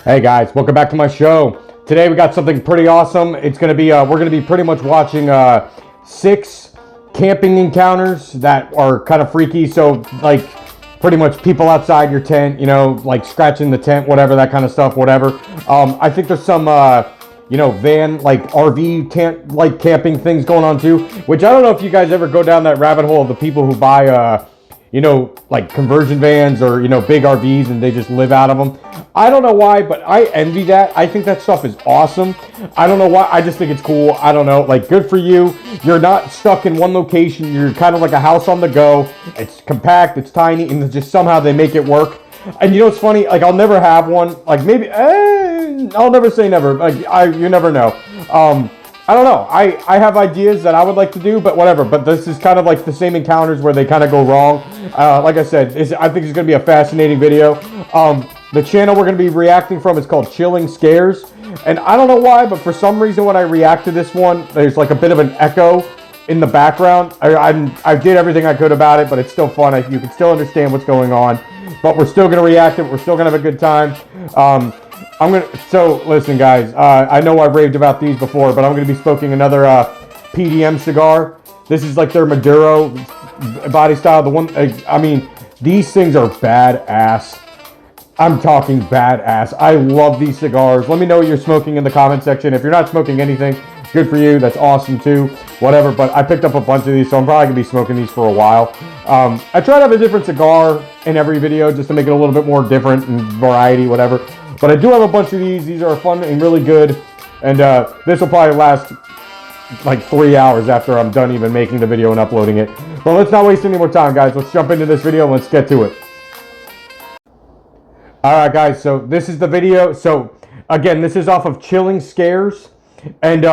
Hey guys, welcome back to my show. Today we got something pretty awesome. It's gonna be we're gonna be pretty much watching 6 camping encounters that are kind of freaky. So like pretty much people outside your tent, you know, like scratching the tent, whatever, that kind of stuff, whatever. I think there's some van, like RV tent, like camping things going on too. Which I don't know if you guys ever go down that rabbit hole of the people who buy like conversion vans or, big RVs and they just live out of them. I don't know why, but I envy that. I think that stuff is awesome. I don't know why. I just think it's cool. I don't know. Like, good for you. You're not stuck in one location. You're kind of like a house on the go. It's compact. It's tiny. And just somehow they make it work. And you know what's funny? Like, I'll never have one. Like, maybe, I'll never say never. Like, you never know. I don't know. I have ideas that I would like to do, but whatever. But this is kind of like the same encounters where they kind of go wrong. Like I said, I think it's going to be a fascinating video. The channel we're going to be reacting from is called Chilling Scares. And I don't know why, but for some reason when I react to this one, there's like a bit of an echo in the background. I did everything I could about it, but it's still fun. You can still understand what's going on. But we're still going to react to it. We're still going to have a good time. So listen guys, I know I've raved about these before, but I'm going to be smoking another PDM cigar. This is like their Maduro body style. These things are badass. I'm talking badass. I love these cigars. Let me know what you're smoking in the comment section. If you're not smoking anything, good for you. That's awesome too. Whatever, but I picked up a bunch of these, so I'm probably going to be smoking these for a while. I try to have a different cigar in every video just to make it a little bit more different and variety, whatever. But I do have a bunch of these. These are fun and really good. And this will probably last like 3 hours after I'm done even making the video and uploading it. But let's not waste any more time, guys. Let's jump into this video and let's get to it. Alright, guys. So this is the video. So, again, this is off of Chilling Scares. And,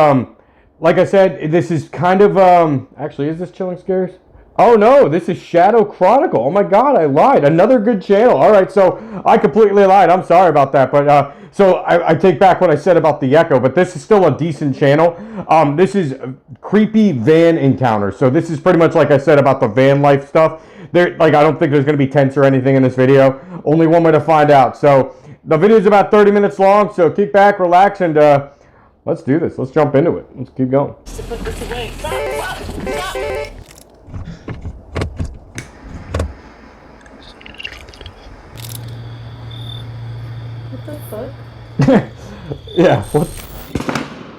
like I said, this is kind of, actually, is this Chilling Scares? Oh no, this is Shadow Chronicle. Oh my god, I lied. Another good channel. Alright, so I completely lied. I'm sorry about that. But so I take back what I said about the echo, but this is still a decent channel. This is Creepy Van Encounter. So this is pretty much like I said about the van life stuff. I don't think there's going to be tents or anything in this video. Only one way to find out. So the video is about 30 minutes long, so kick back, relax, and let's do this. Let's jump into it. Let's keep going. Put this away. Stop. What the fuck? Yeah, what?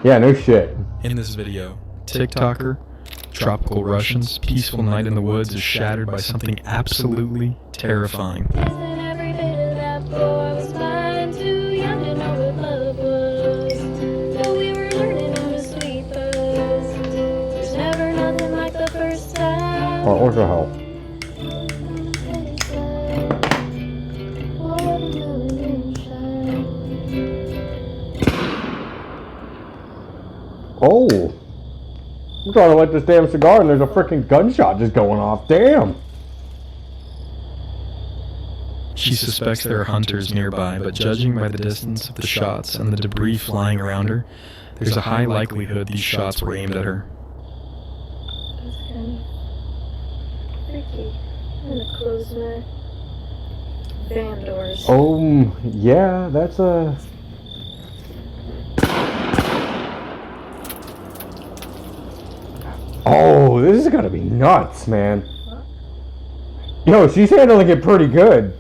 Yeah, no shit. In this video, TikToker, tropical Russians, peaceful night in the woods is shattered by something absolutely terrifying. Every bit of that floor was mine, too young to know what love was. So we were learning how to sweep us. There's never nothing like the first time. Oh, what the hell? Oh, I'm trying to light this damn cigar and there's a freaking gunshot just going off. Damn. She suspects there are hunters nearby, but judging by the distance of the shots and the debris flying around her, there's a high likelihood these shots were aimed at her. That's kind of freaky. I'm gonna close my van doors. Oh, yeah, that's a... Oh, this is gonna be nuts, man. Yo, she's handling it pretty good.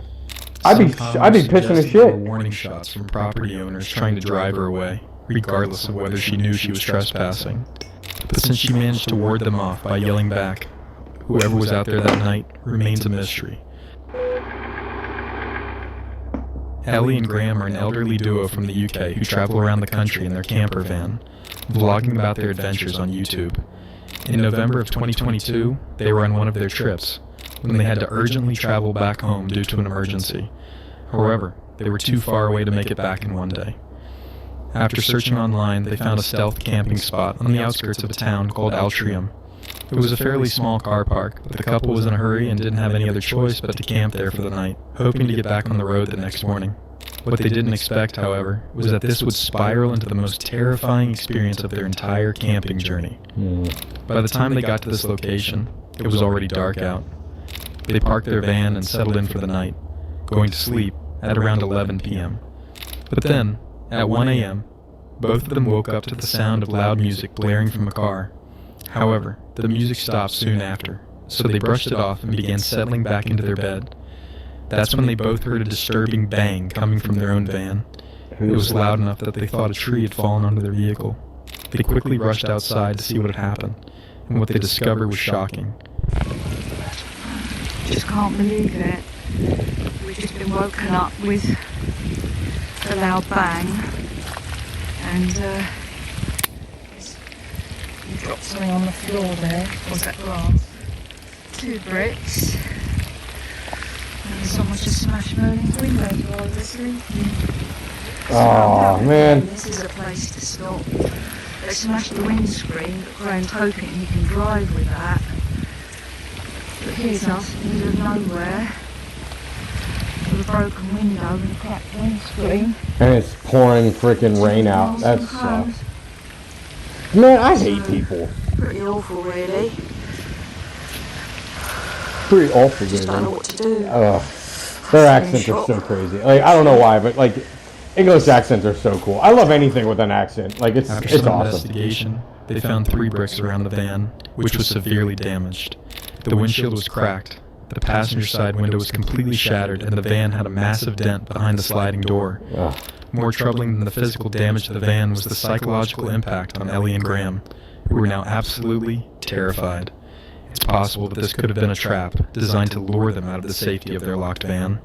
I'd be pissing the shit. Warning shots from property owners trying to drive her away, regardless of whether she knew she was trespassing. But since she managed to ward them off by yelling back, whoever was out there that night remains a mystery. Ellie and Graham are an elderly duo from the UK who travel around the country in their camper van, vlogging about their adventures on YouTube. In November of 2022, they were on one of their trips, when they had to urgently travel back home due to an emergency. However, they were too far away to make it back in one day. After searching online, they found a stealth camping spot on the outskirts of a town called Altrium. It was a fairly small car park, but the couple was in a hurry and didn't have any other choice but to camp there for the night, hoping to get back on the road the next morning. What they didn't expect, however, was that this would spiral into the most terrifying experience of their entire camping journey. By the time they got to this location, it was already dark out. They parked their van and settled in for the night, going to sleep at around 11 p.m. But then, at 1 a.m., both of them woke up to the sound of loud music blaring from a car. However, the music stopped soon after, so they brushed it off and began settling back into their bed. That's when they both heard a disturbing bang coming from their own van. It was loud enough that they thought a tree had fallen onto their vehicle. They quickly rushed outside to see what had happened, and what they discovered was shocking. Just can't believe it. We've just been woken up with a loud bang, and you dropped something on the floor there. Was that glass? 2 bricks. And someone just smashed Merlin's window while they were sleeping. Oh, man. This is a place to stop. They smashed the windscreen, but Graham's hoping he can drive with that. But here's us in the middle of nowhere, with a broken window and a cracked windscreen. And it's pouring freaking rain out. That sucks. Man, I hate people. Pretty awful, really. Pretty awful, Just don't know what to do. Their accents are so crazy. Like, I don't know why, but like, English accents are so cool. I love anything with an accent. Like, it's After some awesome. investigation, they found 3 bricks around the van, which was severely damaged. The windshield was cracked, the passenger side window was completely shattered, and the van had a massive dent behind the sliding door. Ugh. More troubling than the physical damage to the van was the psychological impact on Ellie and Graham, who were now absolutely terrified. It's possible that this could have been a trap designed to lure them out of the safety of their locked van.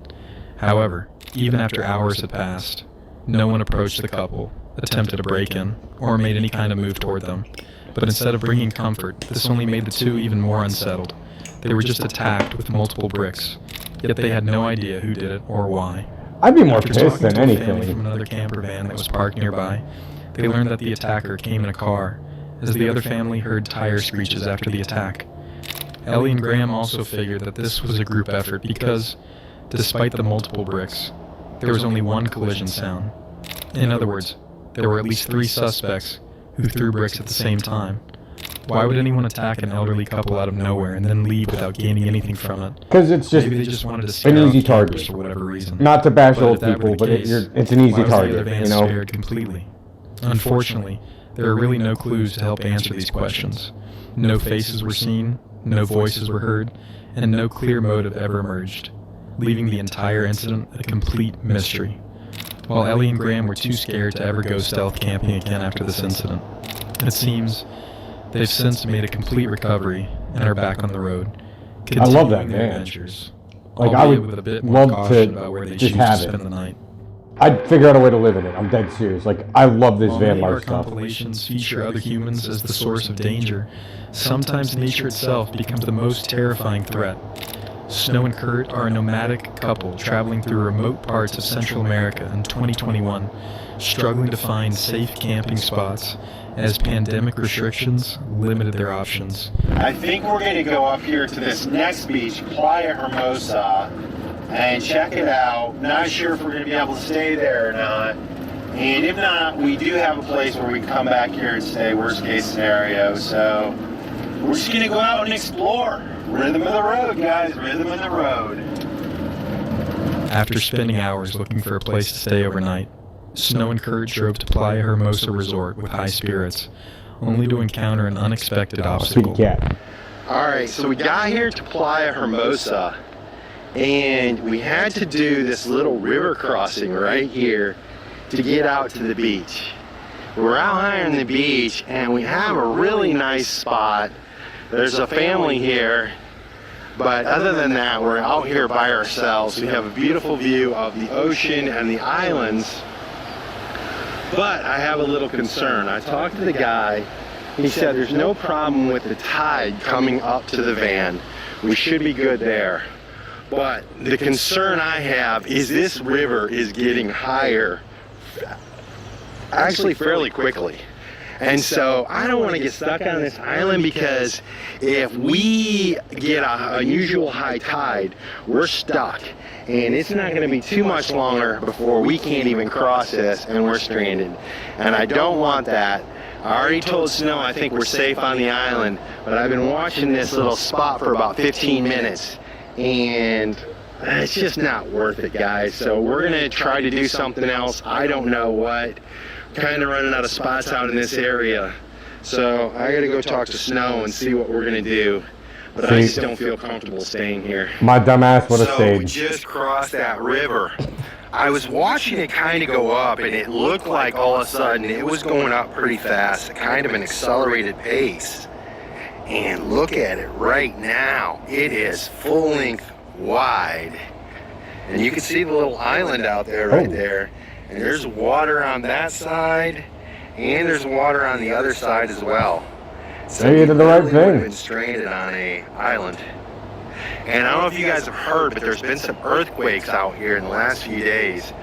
However, even after hours had passed, no one approached the couple, attempted a break-in, or made any kind of move toward them. But instead of bringing comfort, this only made the two even more unsettled. They were just attacked with multiple bricks, yet they had no idea who did it or why. I'd be more After pissed talking than to a family anything. from another camper van that was parked nearby, they learned that the attacker came in a car, as the other family heard tire screeches after the attack. Ellie and Graham also figured that this was a group effort because, despite the multiple bricks, there was only one collision sound. In other words, there were at least 3 suspects who threw bricks at the same time. Why would anyone attack an elderly couple out of nowhere and then leave without gaining anything from it? Because it's just Maybe they just wanted to scare an easy off campers target. for whatever reason. Not to bash But old if that were people, the but case, it's an easy why was the other target, van you know? spared completely? Unfortunately, there are really no clues to help answer these questions. No faces were seen, no voices were heard, and no clear motive ever emerged, leaving the entire incident a complete mystery. While Ellie and Graham were too scared to ever go stealth camping again after this incident, it seems they've since made a complete recovery and are back on the road, I love that continuing their van. adventures. Like, I albeit would with a bit more love caution to about where they just choose to have it. spend the night. I'd figure out a way to live in it. I'm dead serious. Like, I love this While van many of our life stuff. compilations feature other humans as the source of danger, sometimes nature itself becomes the most terrifying threat. Snow and Kurt are a nomadic couple traveling through remote parts of Central America in 2021, struggling to find safe camping spots as pandemic restrictions limited their options. I think we're going to go up here to this next beach, Playa Hermosa, and check it out. Not sure if we're going to be able to stay there or not. And if not, we do have a place where we can come back here and stay, worst case scenario. So we're just going to go out and explore. Rhythm of the road, guys. Rhythm of the road. After spending hours looking for a place to stay overnight, Snow and Kurt drove to Playa Hermosa Resort with high spirits, only to encounter an unexpected obstacle. Sweet cat. All right, so we got here to Playa Hermosa, and we had to do this little river crossing right here to get out to the beach. We're out here on the beach, and we have a really nice spot. There's a family here, but other than that, we're out here by ourselves. We have a beautiful view of the ocean and the islands, but I have a little concern. I talked to the guy. He said there's no problem with the tide coming up to the van. We should be good there. But the concern I have is this river is getting higher actually fairly quickly. And so I don't want to get stuck on this island, because if we get an unusual high tide, we're stuck. And it's not going to be too much longer before we can't even cross this and we're stranded. And I don't want that. I already told Snow I think we're safe on the island, but I've been watching this little spot for about 15 minutes. And it's just not worth it, guys. So we're gonna try to do something else. I don't know what. Kind of running out of spots out in this area. So I gotta go talk to Snow and see what we're gonna do. But I just don't feel comfortable staying here. My dumbass would have So stayed. we just crossed that river. I was watching it kind of go up, and it looked like all of a sudden it was going up pretty fast, at kind of an accelerated pace. And look at it right now. It is full length wide. And you can see the little island out there right there. And there's water on that side, and there's water on the other side as well. So Hey, you did the right thing. Been stranded on a island. And I don't know if you guys have heard, but there's been some earthquakes out here in the last few days,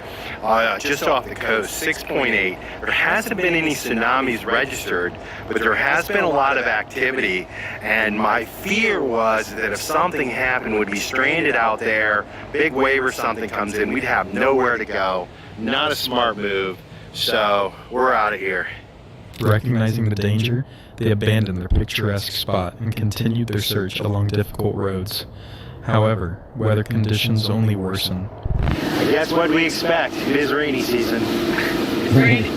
just off the coast, 6.8. There hasn't been any tsunamis registered, but there has been a lot of activity. And my fear was that if something happened, we'd be stranded out there, big wave or something comes in, we'd have nowhere to go. Not a smart move. So we're out of here. Recognizing the danger, they abandoned their picturesque spot and continued their search along difficult roads. However, weather conditions only worsened. I guess what we expect. It is rainy season. It's raining.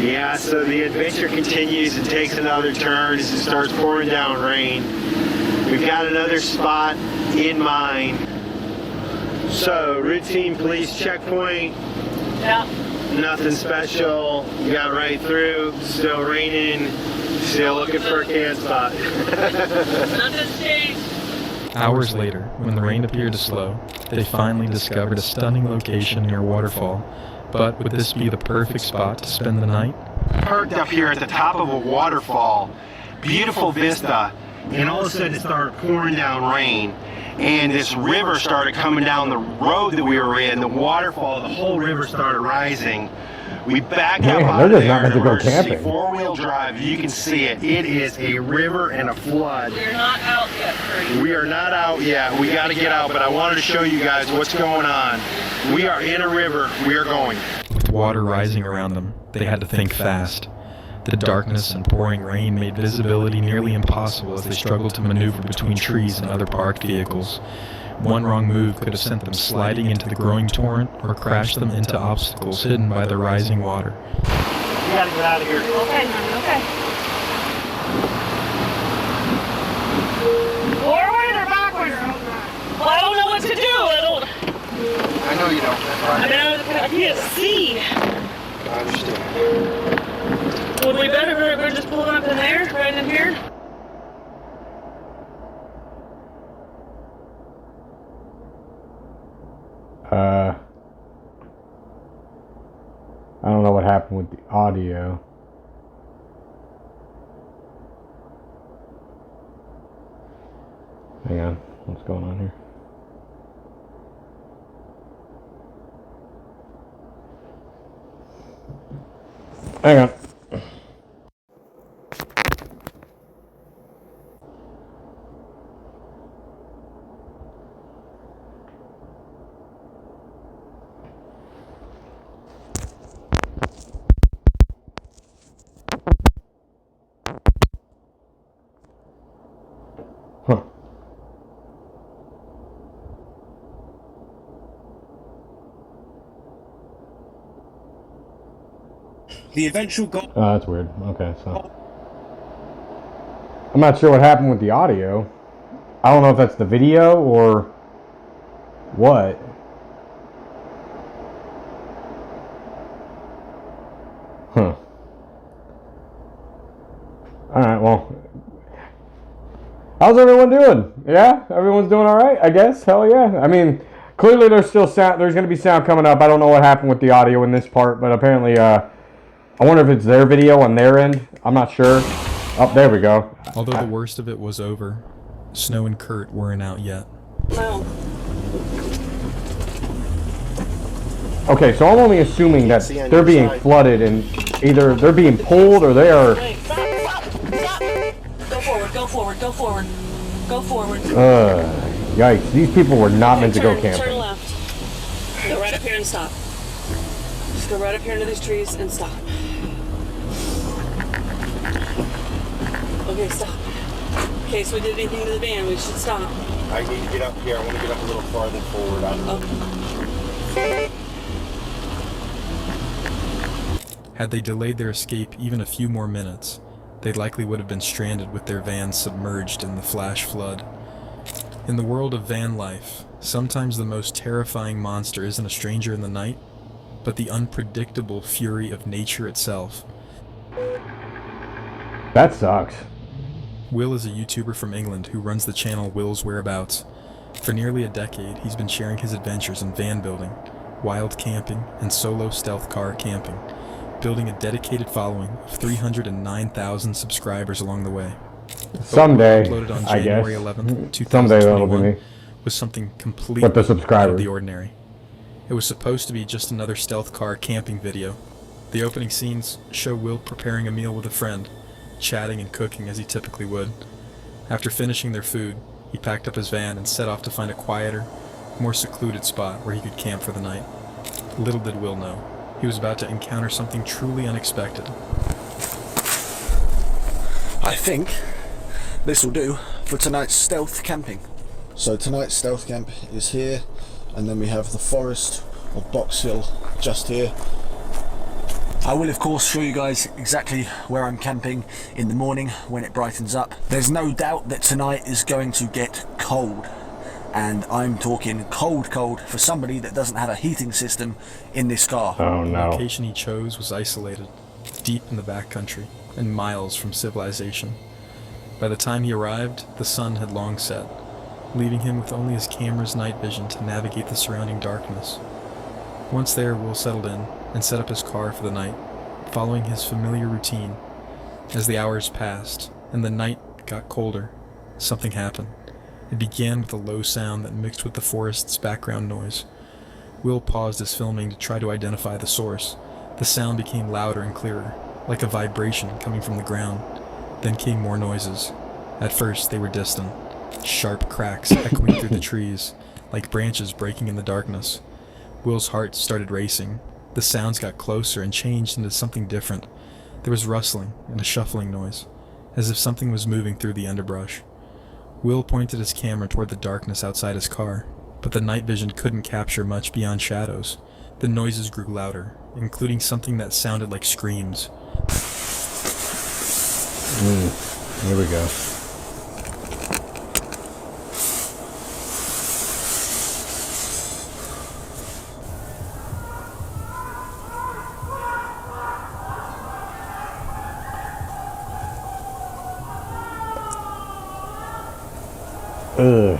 Yeah, so the adventure continues and takes another turn as it starts pouring down rain. We've got another spot in mind. So, routine police checkpoint. Yeah. Nothing special. You got right through. Still raining. Still looking for a can spot. Nothing's changed. Hours later, when the rain appeared to slow, they finally discovered a stunning location near a waterfall. But would this be the perfect spot to spend the night? Parked up here at the top of a waterfall. Beautiful vista. And all of a sudden it started pouring down rain. And this river started coming down the road that we were in. The waterfall, the whole river started rising. We backed up out of they're there. just not meant to go Emergency camping. four-wheel drive. You can see it. It is a river and a flood. We're not out yet, Kurt. We are not out yet. We got to get out, but I wanted to show you guys what's going on. We are in a river. We are going. With water rising around them, they had to think fast. The darkness and pouring rain made visibility nearly impossible as they struggled to maneuver between trees and other parked vehicles. One wrong move could have sent them sliding into the growing torrent or crashed them into obstacles hidden by the rising water. We got to get out of here. Okay, honey, okay. Forward or backwards? Well, I don't know what to do. I know you don't. That's right. I can't see. I understand. Would we better we're just pulling up in there, right in here? I don't know what happened with the audio. Hang on, what's going on here? Hang on. Huh. The eventual goal. Oh, that's weird. Okay, so I'm not sure what happened with the audio. I don't know if that's the video or what. Huh. Alright, well. How's everyone doing? Yeah? Everyone's doing alright, I guess? Hell yeah. I mean, clearly there's still sound. There's going to be sound coming up. I don't know what happened with the audio in this part, but apparently, I wonder if it's their video on their end. I'm not sure. Oh, there we go. Although the worst of it was over, Snow and Kurt weren't out yet. No. Okay, so I'm only assuming that they're being flooded and either they're being pulled or they are... Wait, stop, stop, stop. Go forward, go forward, go forward. Go forward. Yikes. These people were not meant to go Turn camping. left. Go right up here and stop. Just go right up here into these trees and stop. Okay, stop. In case we did anything to the van, we should stop. I need to get up here. I want to get up a little farther forward. Had they delayed their escape even a few more minutes, they likely would have been stranded with their van submerged in the flash flood. In the world of van life, sometimes the most terrifying monster isn't a stranger in the night, but the unpredictable fury of nature itself. That sucks. Will is a YouTuber from England who runs the channel Will's Whereabouts. For nearly a decade, he's been sharing his adventures in van building, wild camping, and solo stealth car camping, building a dedicated following of 309,000 subscribers along the way. Someday, Uploaded on I guess. January 11th, Someday that'll be 2021, me. was something completely With the out of subscribers. the ordinary. It was supposed to be just another stealth car camping video. The opening scenes show Will preparing a meal with a friend, chatting and cooking as he typically would. After finishing their food, he packed up his van and set off to find a quieter, more secluded spot where he could camp for the night. Little did Will know, he was about to encounter something truly unexpected. I think this will do for tonight's stealth camping. So tonight's stealth camp is here, and then we have the forest of Box Hill just here. I will of course show you guys exactly where I'm camping in the morning when it brightens up. There's no doubt that tonight is going to get cold, and I'm talking cold for somebody that doesn't have a heating system in this car. Oh The no. location he chose was isolated, deep in the backcountry, and miles from civilization. By the time he arrived, the sun had long set, leaving him with only his camera's night vision to navigate the surrounding darkness. Once there, Will settled in and set up his car for the night, following his familiar routine. As the hours passed and the night got colder, something happened. It began with a low sound that mixed with the forest's background noise. Will paused his filming to try to identify the source. The sound became louder and clearer, like a vibration coming from the ground. Then came more noises. At first, they were distant, sharp cracks echoing through the trees, like branches breaking in the darkness. Will's heart started racing. The sounds got closer and changed into something different. There was rustling and a shuffling noise, as if something was moving through the underbrush. Will pointed his camera toward the darkness outside his car, but the night vision couldn't capture much beyond shadows. The noises grew louder, including something that sounded like screams. Here we go. Ugh.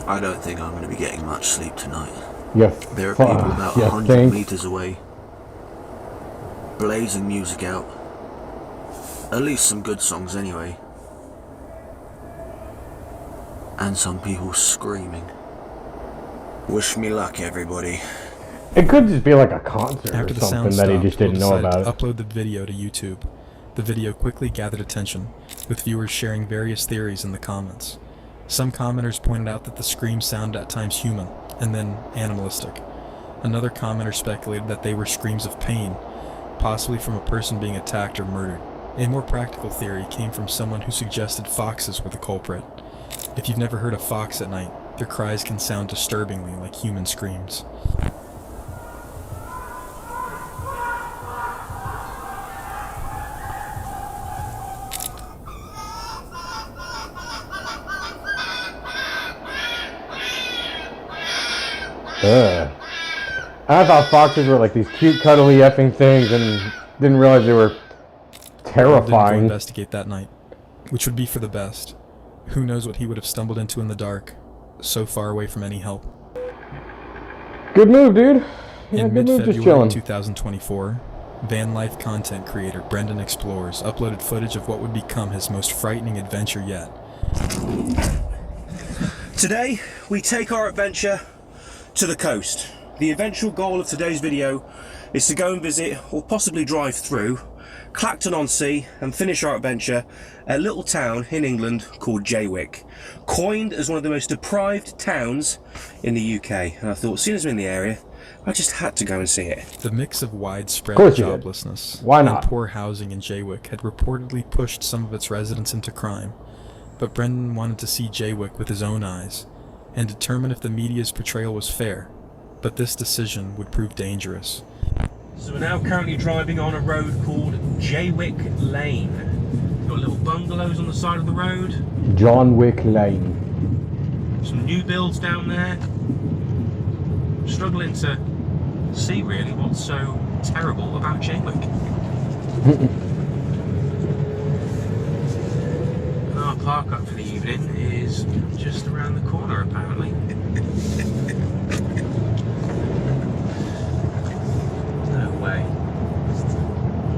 I don't think I'm going to be getting much sleep tonight. Yeah. There are people about 100 think? meters away, blazing music out. At least some good songs anyway. And some people screaming. Wish me luck, everybody. It could just be like a concert After or the sound something that he stopped, just didn't Will know decided about. to upload the video to YouTube. The video quickly gathered attention, with viewers sharing various theories in the comments. Some commenters pointed out that the screams sounded at times human, and then animalistic. Another commenter speculated that they were screams of pain, possibly from a person being attacked or murdered. A more practical theory came from someone who suggested foxes were the culprit. If you've never heard a fox at night, their cries can sound disturbingly like human screams. Ugh. I thought foxes were like these cute, cuddly effing things, and didn't realize they were Will didn't go terrifying. investigate that night, which would be for the best. Who knows what he would have stumbled into in the dark, so far away from any help. Good move, dude. Yeah, In good move, just mid-February chilling. 2024, van life content creator Brendan Explores uploaded footage of what would become his most frightening adventure yet. Today, we take our adventure to the coast. The eventual goal of today's video is to go and visit, or possibly drive through, Clacton-on-Sea and finish our adventure at a little town in England called Jaywick, coined as one of the most deprived towns in the UK. And I thought, seeing as we're in the area, I just had to go and see it. The mix of widespread Of course you did. joblessness Why not? and poor housing in Jaywick had reportedly pushed some of its residents into crime, but Brendan wanted to see Jaywick with his own eyes and determine if the media's portrayal was fair, but this decision would prove dangerous. So we're now currently driving on a road called Jaywick Lane. Got little bungalows on the side of the road. John Wick Lane. Some new builds down there. Struggling to see really what's so terrible about Jaywick. And our park up for the evening is just around the corner apparently. No way.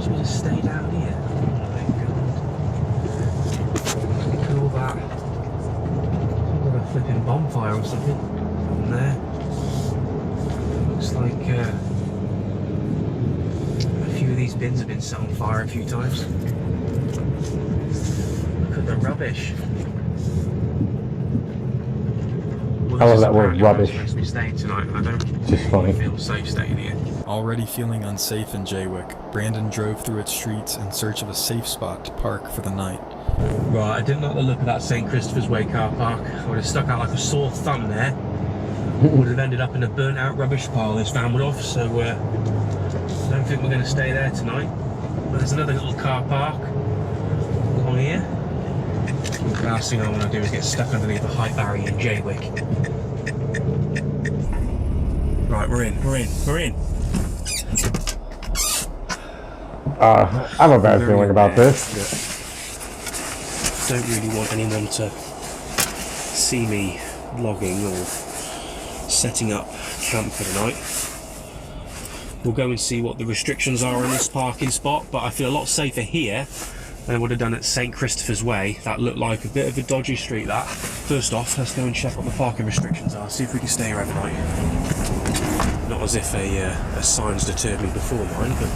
Should we just stay down here? Oh my god. Look at all that. It's like a flipping bonfire or something on there. Looks like a few of these bins have been set on fire a few times. Look at the rubbish. I love that word, rubbish. I'm supposed to be staying tonight. I don't Just funny. feel safe staying here. Already feeling unsafe in Jaywick, Brandon drove through its streets in search of a safe spot to park for the night. Right, I didn't like the look of that St. Christopher's Way car park. I would have stuck out like a sore thumb there. Would have ended up in a burnt out rubbish pile this van would have, so I don't think we're going to stay there tonight. But there's another little car park along here. The last thing I want to do is get stuck underneath a high barrier in Jaywick. Right, we're in. I have a bad feeling about this. Don't really want anyone to see me vlogging or setting up camp for the night. We'll go and see what the restrictions are on this parking spot, but I feel a lot safer here than I would have done at St. Christopher's Way. That looked like a bit of a dodgy street, that. First off, let's go and check what the parking restrictions are, see if we can stay here overnight. Not as if a sign's deterred me before mine, but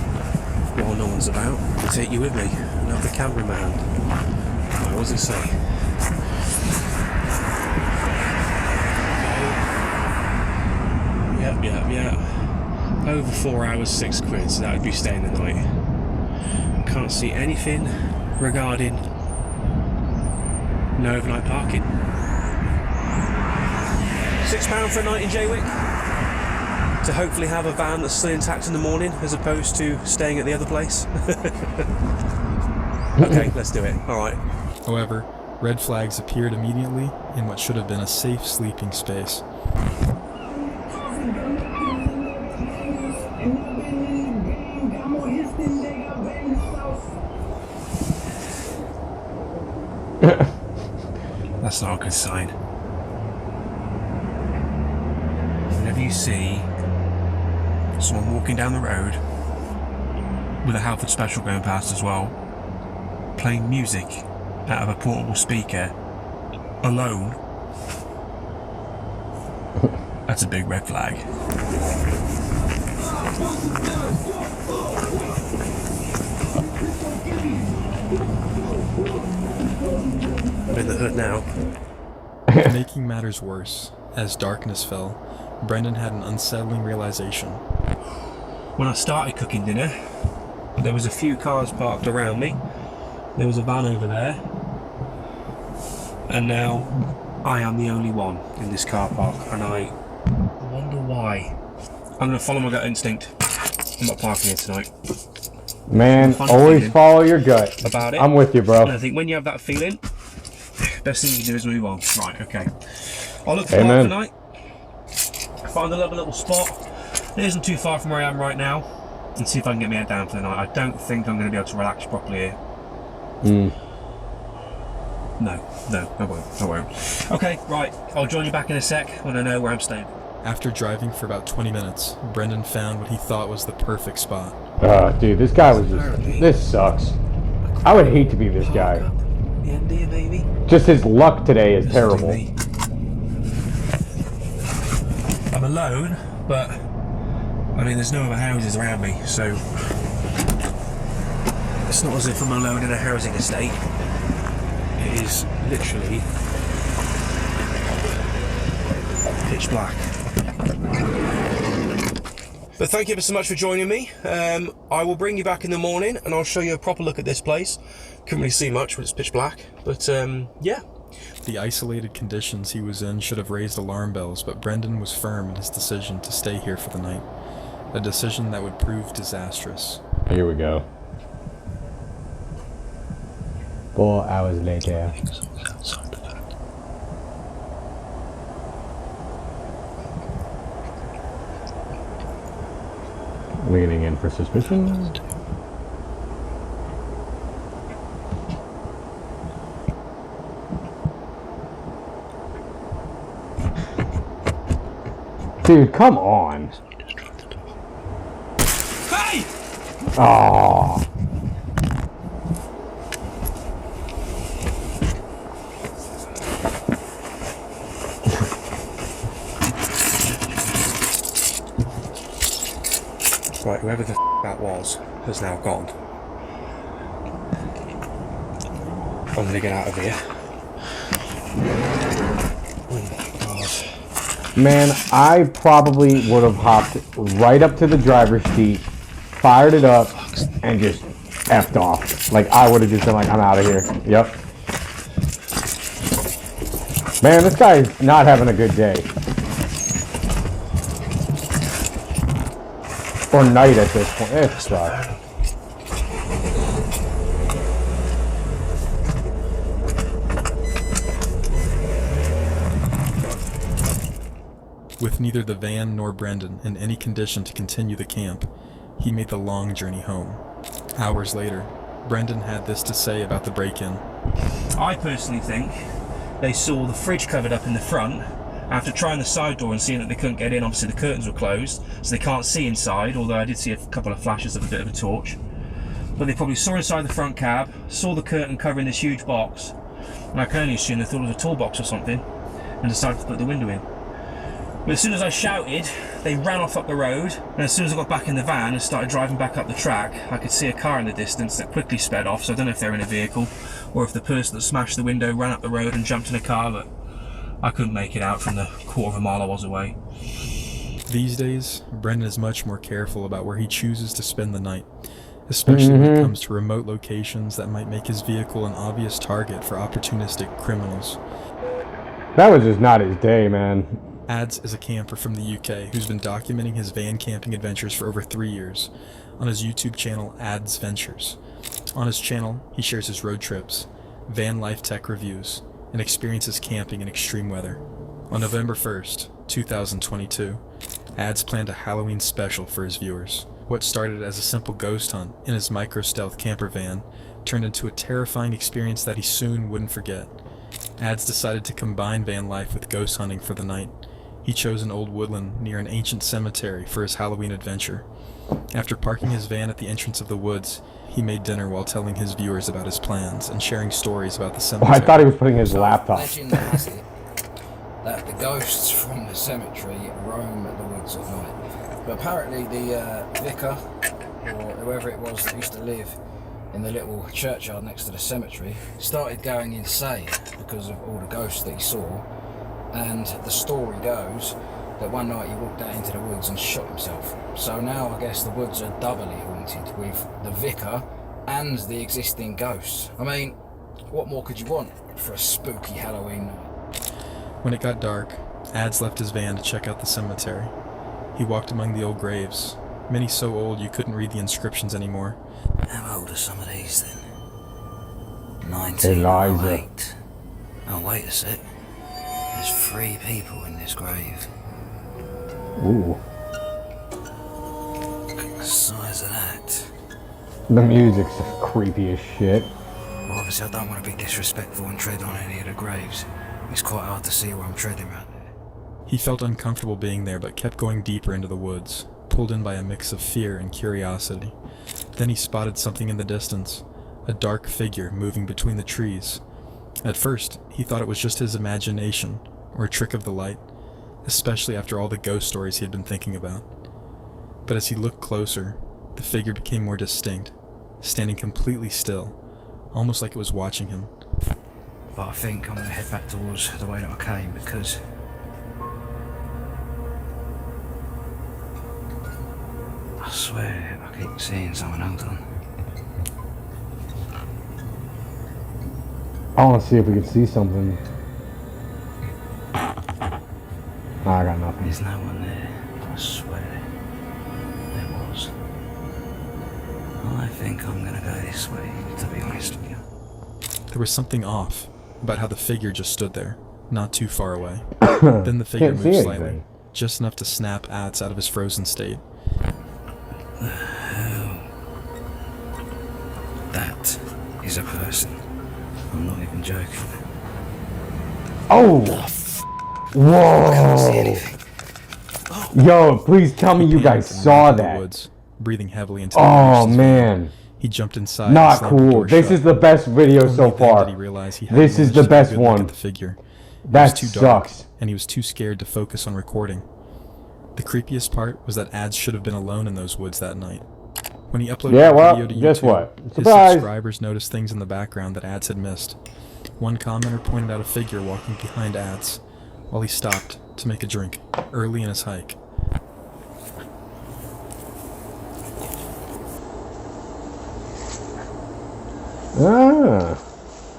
while no one's about, I'll take you with me and have the camera in my hand. Right, what does it say? Yeah. Over 4 hours, £6, so that would be staying the night. Can't see anything regarding no overnight parking. £6 for a night in Jaywick to hopefully have a van that's still intact in the morning as opposed to staying at the other place. Okay, let's do it. Alright. However, red flags appeared immediately in what should have been a safe sleeping space. That's not a good sign. Whenever you see someone walking down the road with a Halford Special going past as well, playing music out of a portable speaker alone, that's a big red flag. I'm in the hood now. Making matters worse, as darkness fell, Brendan had an unsettling realization. When I started cooking dinner, there was a few cars parked around me. There was a van over there. And now I am the only one in this car park, and I wonder why. I'm going to follow my gut instinct. I'm not parking here tonight. Man, always follow your gut. About it. I'm with you, bro. And I think when you have that feeling, best thing you do is move on. Right, okay. I'll look for park tonight. Find a little spot. It isn't too far from where I am right now, and see if I can get my head down for the night. I don't think I'm going to be able to relax properly here. No, I won't. Okay, right. I'll join you back in a sec when I know where I'm staying. After driving for about 20 minutes, Brendan found what he thought was the perfect spot. Dude, this guy was just... This sucks. I would hate to be this guy. The end here, baby. Just his luck today is terrible. I'm alone, but I mean, there's no other houses around me, so it's not as if I'm alone in a housing estate. It is literally pitch black. But thank you ever so much for joining me. I will bring you back in the morning and I'll show you a proper look at this place. Couldn't really see much when it's pitch black, but yeah, The isolated conditions he was in should have raised alarm bells, but Brendan was firm in his decision to stay here for the night. A decision that would prove disastrous. Here we go. 4 hours later. Leaning in for suspicion. Dude, come on. Hey! Oh. Right, whoever the that was has now gone. I'm gonna get out of here. Oh, God. Man, I probably would have hopped right up to the driver's seat, fired it up, and just effed off. Like, I would have just been like, I'm out of here. Yep. Man, this guy's not having a good day. Or night at this point. It sucks. With neither the van nor Brendan in any condition to continue the camp, he made the long journey home. Hours later, Brendan had this to say about the break-in. I personally think they saw the fridge covered up in the front. After trying the side door and seeing that they couldn't get in, obviously the curtains were closed, so they can't see inside, although I did see a couple of flashes of a bit of a torch. But they probably saw inside the front cab, saw the curtain covering this huge box, and I can only assume they thought it was a toolbox or something, and decided to put the window in. But as soon as I shouted, they ran off up the road, and as soon as I got back in the van and started driving back up the track, I could see a car in the distance that quickly sped off, so I don't know if they're in a vehicle, or if the person that smashed the window ran up the road and jumped in a car, but I couldn't make it out from the quarter of a mile I was away. These days, Brendan is much more careful about where he chooses to spend the night, especially when it comes to remote locations that might make his vehicle an obvious target for opportunistic criminals. That was just not his day, man. Ads is a camper from the UK who's been documenting his van camping adventures for over 3 years on his YouTube channel Ads Ventures. On his channel, he shares his road trips, van life tech reviews, and experiences camping in extreme weather. On November 1st, 2022, Ads planned a Halloween special for his viewers. What started as a simple ghost hunt in his micro-stealth camper van turned into a terrifying experience that he soon wouldn't forget. Ads decided to combine van life with ghost hunting for the night. He chose an old woodland near an ancient cemetery for his Halloween adventure. After parking his van at the entrance of the woods, he made dinner while telling his viewers about his plans and sharing stories about the cemetery. I thought he was putting his laptop. Legend has it that the ghosts from the cemetery roam the woods at night. But apparently the vicar, or whoever it was that used to live in the little churchyard next to the cemetery, started going insane because of all the ghosts that he saw. And the story goes that one night he walked out into the woods and shot himself. So now I guess the woods are doubly haunted with the vicar and the existing ghosts. I mean, what more could you want for a spooky Halloween night? When it got dark, Ads left his van to check out the cemetery. He walked among the old graves, many so old you couldn't read the inscriptions anymore. How old are some of these then? Eliza. 1908. Oh, wait a sec. There's 3 people in this grave. Ooh. Look at the size of that. The music's creepy as shit. Well, obviously I don't want to be disrespectful and tread on any of the graves. It's quite hard to see where I'm treading right there. He felt uncomfortable being there but kept going deeper into the woods, pulled in by a mix of fear and curiosity. Then he spotted something in the distance, a dark figure moving between the trees. At first, he thought it was just his imagination, or a trick of the light, especially after all the ghost stories he had been thinking about. But as he looked closer, the figure became more distinct, standing completely still, almost like it was watching him. But I think I'm going to head back towards the way that I came because I swear I keep seeing someone. Hold on. I want to see if we can see something. No, I got nothing. There's no one there. I swear. There was. I think I'm gonna go this way, to be honest with you. There was something off about how the figure just stood there, not too far away. Then the figure Can't see moved slightly, anything. just enough to snap Ads out of his frozen state. That is a person. I'm not even joking. Oh! Whoa! I can't see anything. Yo, please tell me you guys saw Into the that. woods, breathing heavily until Oh man, he jumped inside. not and slammed the cool. door This shut. is the best video Only so then far. did he realize he hadn't This is managed the to get a best good look one. at the figure. That It was too dark, sucks. and he was too scared to focus on recording. The creepiest part was that Ads should have been alone in those woods that night. When he uploaded Yeah, the well, video to guess YouTube, what? his Surprise! subscribers noticed things in the background that Ads had missed. One commenter pointed out a figure walking behind Ads while he stopped to make a drink early in his hike. Ah,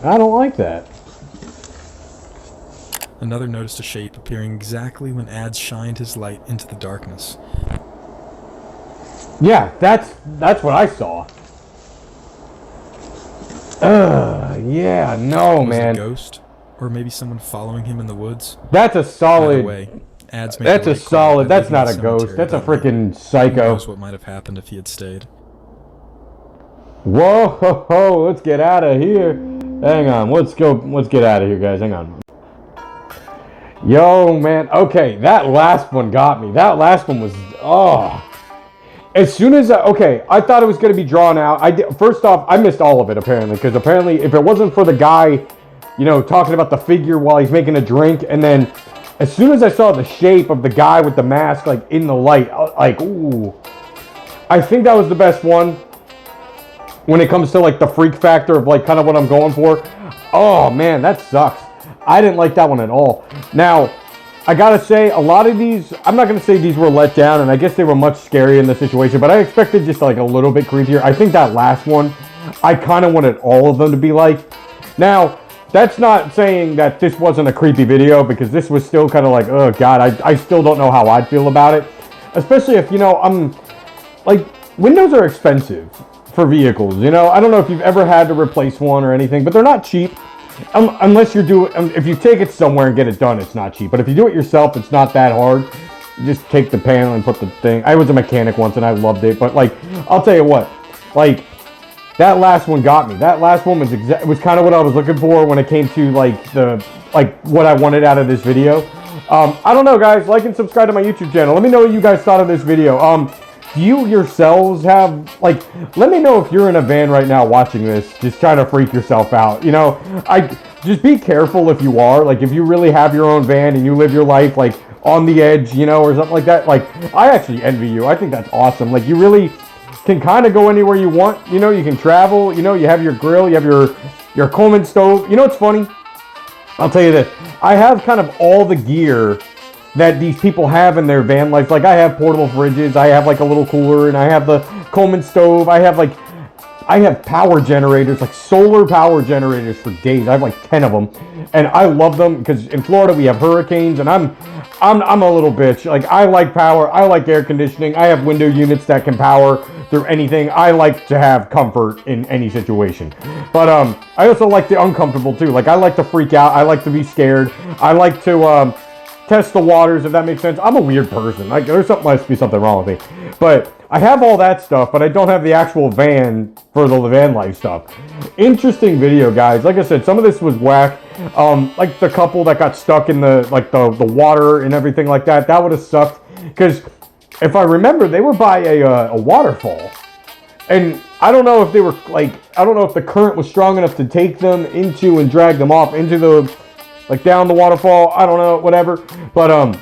I don't like that. Another noticed a shape appearing exactly when Ads shined his light into the darkness. Yeah, that's what I saw. Yeah, no, Was man. it a ghost? Or maybe someone following him in the woods? That's a Either solid. way, Ads made That's the a right call solid. by That's leaving not the a ghost. cemetery That's a that night. freaking Who psycho. knows what might have happened if he had stayed? Whoa, ho, ho, let's get out of here. Hang on, let's get out of here, guys. Hang on. Yo, man. Okay, that last one got me. That last one was, oh. As soon as I thought it was going to be drawn out. First off, I missed all of it apparently, because apparently if it wasn't for the guy, you know, talking about the figure while he's making a drink, and then as soon as I saw the shape of the guy with the mask like in the light, like, ooh. I think that was the best one when it comes to like the freak factor of like kind of what I'm going for. Oh man, that sucks. I didn't like that one at all. Now, I gotta say, a lot of these, I'm not gonna say these were let down, and I guess they were much scarier in the situation, but I expected just like a little bit creepier. I think that last one, I kind of wanted all of them to be like. Now, that's not saying that this wasn't a creepy video, because this was still kind of like, oh god, I still don't know how I'd feel about it. Especially if, you know, I'm, like, windows are expensive for vehicles, you know? I don't know if you've ever had to replace one or anything, but they're not cheap. Unless you're doing, if you take it somewhere and get it done, it's not cheap. But if you do it yourself, it's not that hard. You just take the panel and put the thing. I was a mechanic once and I loved it. But like, I'll tell you what, like, that last one got me. That last one was kind of what I was looking for when it came to like what I wanted out of this video. I don't know, guys. Like and subscribe to my YouTube channel. Let me know what you guys thought of this video. Do you yourselves have, like, let me know if you're in a van right now watching this, just trying to freak yourself out. You know, just be careful if you are. Like, if you really have your own van and you live your life, like, on the edge, you know, or something like that. Like, I actually envy you. I think that's awesome. Like, you really can kind of go anywhere you want. You know, you can travel. You know, you have your grill. You have your Coleman stove. You know what's funny? I'll tell you this. I have kind of all the gear that these people have in their van life. Like, I have portable fridges, I have like a little cooler, and I have the Coleman stove. I have power generators, like solar power generators for days. I have like 10 of them, and I love them because in Florida we have hurricanes, and I'm a little bitch. Like, I like power, I like air conditioning, I have window units that can power through anything. I like to have comfort in any situation, but I also like the uncomfortable too. Like, I like to freak out, I like to be scared, I like to test the waters, if that makes sense. I'm a weird person. Like, must be something wrong with me. But I have all that stuff, but I don't have the actual van for the van life stuff. Interesting video, guys. Like I said, some of this was whack. Like the couple that got stuck in the water and everything like that. That would have sucked. Because if I remember, they were by a waterfall. And I don't know if they were like, I don't know if the current was strong enough to take them into and drag them off into the, like, down the waterfall. I don't know, whatever. But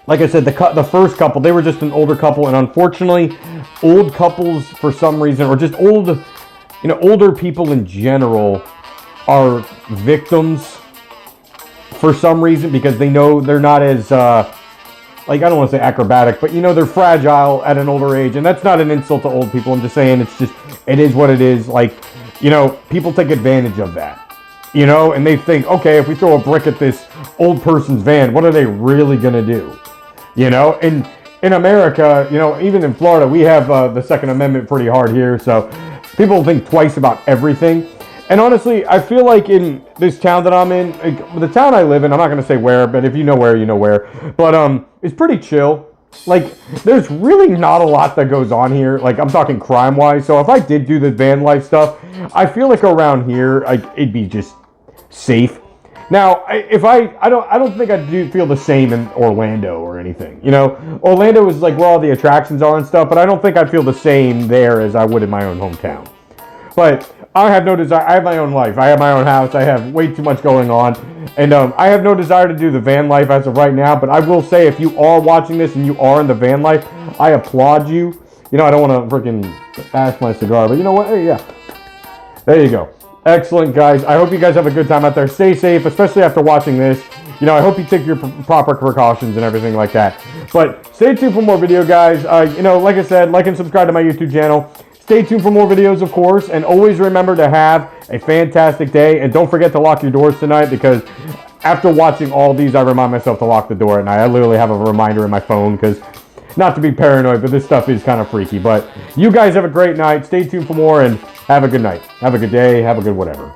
like I said, the first couple, they were just an older couple, and unfortunately, old couples for some reason, or just old, you know, older people in general, are victims for some reason, because they know they're not as like, I don't want to say acrobatic, but you know, they're fragile at an older age. And that's not an insult to old people. I'm just saying, it's just, it is what it is. Like, you know, people take advantage of that. you know, and they think, okay, if we throw a brick at this old person's van, what are they really going to do? You know, and in America, you know, even in Florida, we have the Second Amendment pretty hard here, so people think twice about everything. And honestly, I feel like in this town that I'm in, like, the town I live in, I'm not going to say where, but if you know where, you know where. But it's pretty chill. Like, there's really not a lot that goes on here. Like, I'm talking crime-wise. So if I did do the van life stuff, I feel like around here, like, it'd be just safe. Now, I don't think I do feel the same in Orlando or anything. You know, Orlando is like where all the attractions are and stuff, but I don't think I'd feel the same there as I would in my own hometown. But I have no desire. I have my own life. I have my own house. I have way too much going on. And I have no desire to do the van life as of right now. But I will say, if you are watching this and you are in the van life, I applaud you. You know, I don't want to freaking bash my cigar, but you know what? Hey, yeah. There you go. Excellent, guys. I hope you guys have a good time out there. Stay safe, especially after watching this. You know, I hope you take your proper precautions and everything like that. But stay tuned for more video, guys. You know, like I said, like and subscribe to my YouTube channel. Stay tuned for more videos, of course, and always remember to have a fantastic day. And don't forget to lock your doors tonight, because after watching all these, I remind myself to lock the door at night. I literally have a reminder in my phone, because not to be paranoid, but this stuff is kind of freaky. But you guys have a great night. Stay tuned for more, and have a good night. Have a good day. Have a good whatever.